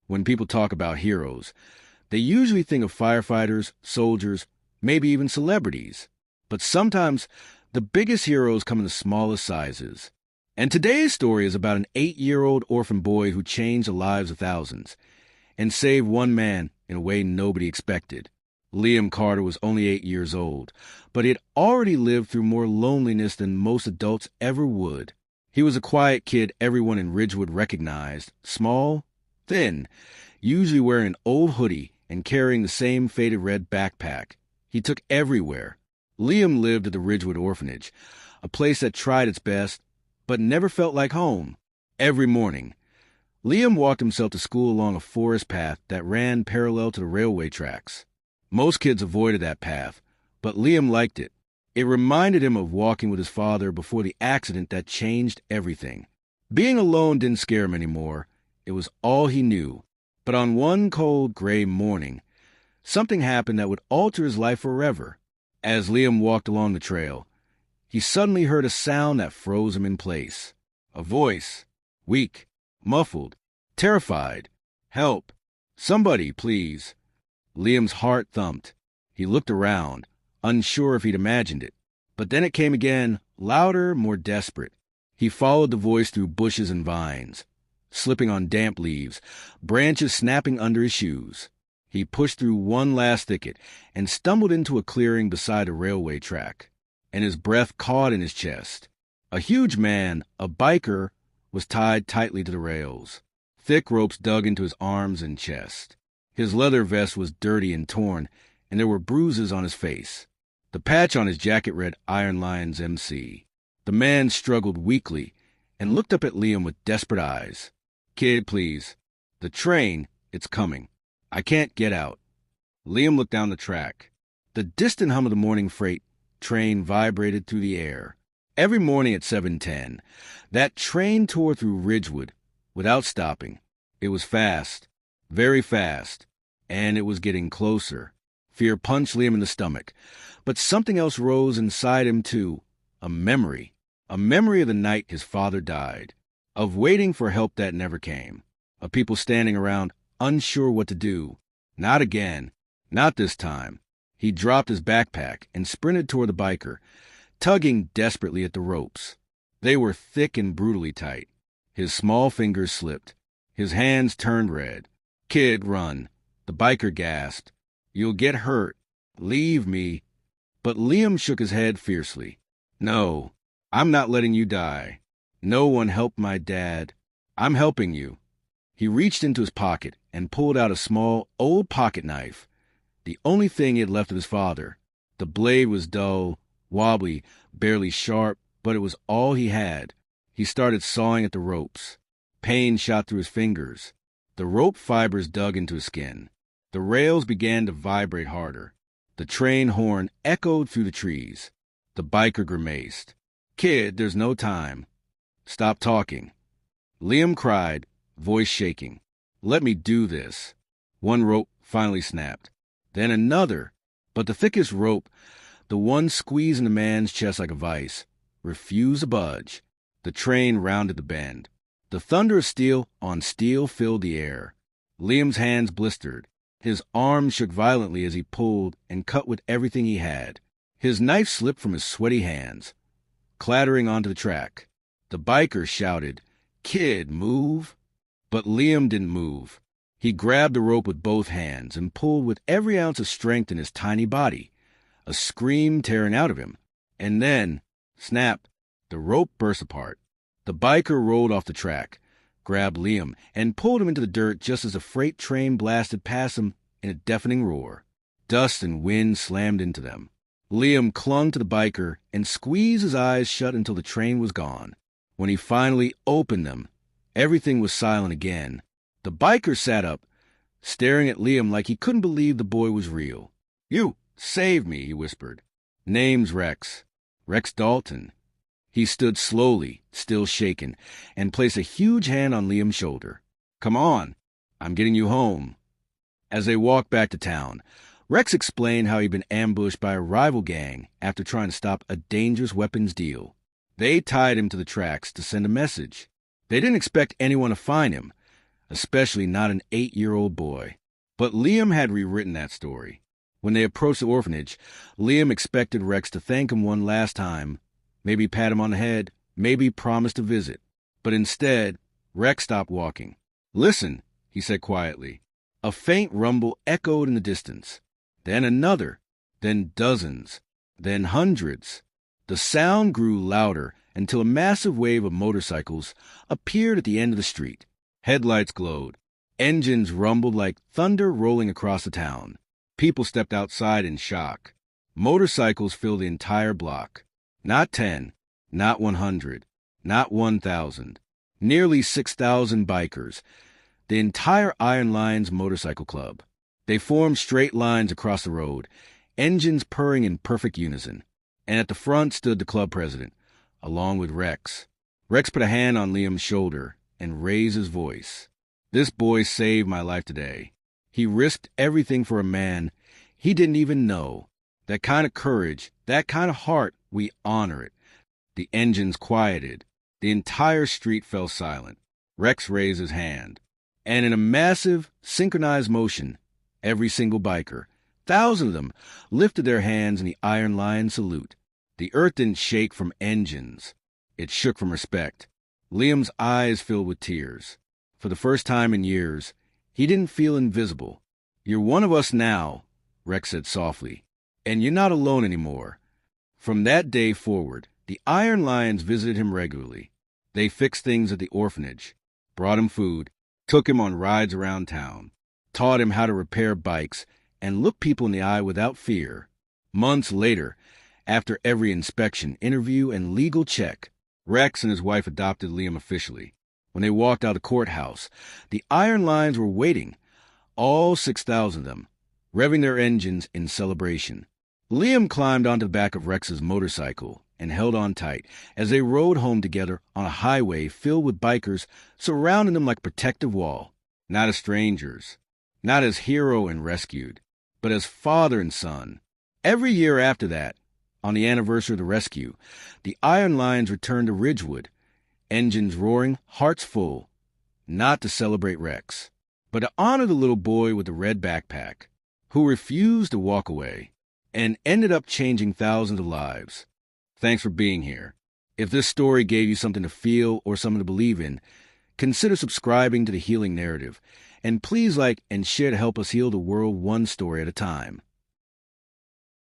When people talk about heroes, they usually think of firefighters, soldiers, maybe even celebrities. But sometimes the biggest heroes come in the smallest sizes. And today's story is about an 8-year-old orphan boy who changed the lives of thousands and saved one man in a way nobody expected. Liam Carter was only 8 years old, but he had already lived through more loneliness than most adults ever would. He was a quiet kid everyone in Ridgewood recognized, small, thin, usually wearing an old hoodie and carrying the same faded red backpack. He took everywhere. Liam lived at the Ridgewood orphanage, a place that tried its best, but never felt like home. Every morning, Liam walked himself to school along a forest path that ran parallel to the railway tracks. Most kids avoided that path, but Liam liked it. It reminded him of walking with his father before the accident that changed everything. Being alone didn't scare him anymore. It was all he knew. But on one cold, gray morning, something happened that would alter his life forever. As Liam walked along the trail, he suddenly heard a sound that froze him in place. A voice, weak, muffled, terrified. "Help! Somebody, please!" Liam's heart thumped. He looked around, unsure if he'd imagined it. But then it came again, louder, more desperate. He followed the voice through bushes and vines, slipping on damp leaves, branches snapping under his shoes. He pushed through one last thicket and stumbled into a clearing beside a railway track, and his breath caught in his chest. A huge man, a biker, was tied tightly to the rails. Thick ropes dug into his arms and chest. His leather vest was dirty and torn, and there were bruises on his face. The patch on his jacket read Iron Lions MC. The man struggled weakly and looked up at Liam with desperate eyes. "Kid, please. The train, it's coming. I can't get out." Liam looked down the track. The distant hum of the morning freight train vibrated through the air. Every morning at 7:10, that train tore through Ridgewood without stopping. It was fast, very fast, and it was getting closer. Fear punched Liam in the stomach, but something else rose inside him too, a memory of the night his father died, of waiting for help that never came, of people standing around unsure what to do. Not again, not this time. He dropped his backpack and sprinted toward the biker, tugging desperately at the ropes. They were thick and brutally tight. His small fingers slipped. His hands turned red. "Kid, run," the biker gasped. "You'll get hurt. Leave me." But Liam shook his head fiercely. "No, I'm not letting you die. No one helped my dad. I'm helping you." He reached into his pocket and pulled out a small, old pocket knife, the only thing he had left of his father. The blade was dull, wobbly, barely sharp, but it was all he had. He started sawing at the ropes. Pain shot through his fingers. The rope fibers dug into his skin. The rails began to vibrate harder. The train horn echoed through the trees. The biker grimaced. "Kid, there's no time. Stop talking." Liam cried, voice shaking. "Let me do this." One rope finally snapped. Then another. But the thickest rope, the one squeezing the man's chest like a vice, refused to budge. The train rounded the bend. The thunder of steel on steel filled the air. Liam's hands blistered. His arms shook violently as he pulled and cut with everything he had. His knife slipped from his sweaty hands, clattering onto the track. The biker shouted, "Kid, move!" But Liam didn't move. He grabbed the rope with both hands and pulled with every ounce of strength in his tiny body, a scream tearing out of him. And then, snap, the rope burst apart. The biker rolled off the track, grabbed Liam, and pulled him into the dirt just as the freight train blasted past him in a deafening roar. Dust and wind slammed into them. Liam clung to the biker and squeezed his eyes shut until the train was gone. When he finally opened them, everything was silent again. The biker sat up, staring at Liam like he couldn't believe the boy was real. "You saved me," he whispered. "Name's Rex. Rex Dalton." He stood slowly, still shaken, and placed a huge hand on Liam's shoulder. "Come on, I'm getting you home." As they walked back to town, Rex explained how he'd been ambushed by a rival gang after trying to stop a dangerous weapons deal. They tied him to the tracks to send a message. They didn't expect anyone to find him. especially not an 8-year-old boy. But Liam had rewritten that story. When they approached the orphanage, Liam expected Rex to thank him one last time, maybe pat him on the head, maybe promise to visit. But instead, Rex stopped walking. "Listen," he said quietly. A faint rumble echoed in the distance. Then another, then dozens, then hundreds. The sound grew louder until a massive wave of motorcycles appeared at the end of the street. Headlights glowed. Engines rumbled like thunder rolling across the town. People stepped outside in shock. Motorcycles filled the entire block. Not 10, not 100, not 1,000. Nearly 6,000 bikers. The entire Iron Lions Motorcycle Club. They formed straight lines across the road, engines purring in perfect unison. And at the front stood the club president, along with Rex. Rex put a hand on Liam's shoulder and raised his voice. "This boy saved my life today. He risked everything for a man he didn't even know. That kind of courage, that kind of heart, we honor it." The engines quieted. The entire street fell silent. Rex raised his hand. And in a massive, synchronized motion, every single biker, thousands of them, lifted their hands in the Iron Lion salute. The earth didn't shake from engines. It shook from respect. Liam's eyes filled with tears. For the first time in years, he didn't feel invisible. "You're one of us now," Rex said softly, "and you're not alone anymore." From that day forward, the Iron Lions visited him regularly. They fixed things at the orphanage, brought him food, took him on rides around town, taught him how to repair bikes, and look people in the eye without fear. Months later, after every inspection, interview, and legal check, Rex and his wife adopted Liam officially. When they walked out of the courthouse, the Iron Lions were waiting, all 6,000 of them, revving their engines in celebration. Liam climbed onto the back of Rex's motorcycle and held on tight as they rode home together on a highway filled with bikers surrounding them like a protective wall. Not as strangers, not as hero and rescued, but as father and son. Every year after that, on the anniversary of the rescue, the Iron Lions returned to Ridgewood, engines roaring, hearts full, not to celebrate Rex, but to honor the little boy with the red backpack, who refused to walk away and ended up changing thousands of lives. Thanks for being here. If this story gave you something to feel or something to believe in, consider subscribing to The Healing Narrative, and please like and share to help us heal the world one story at a time.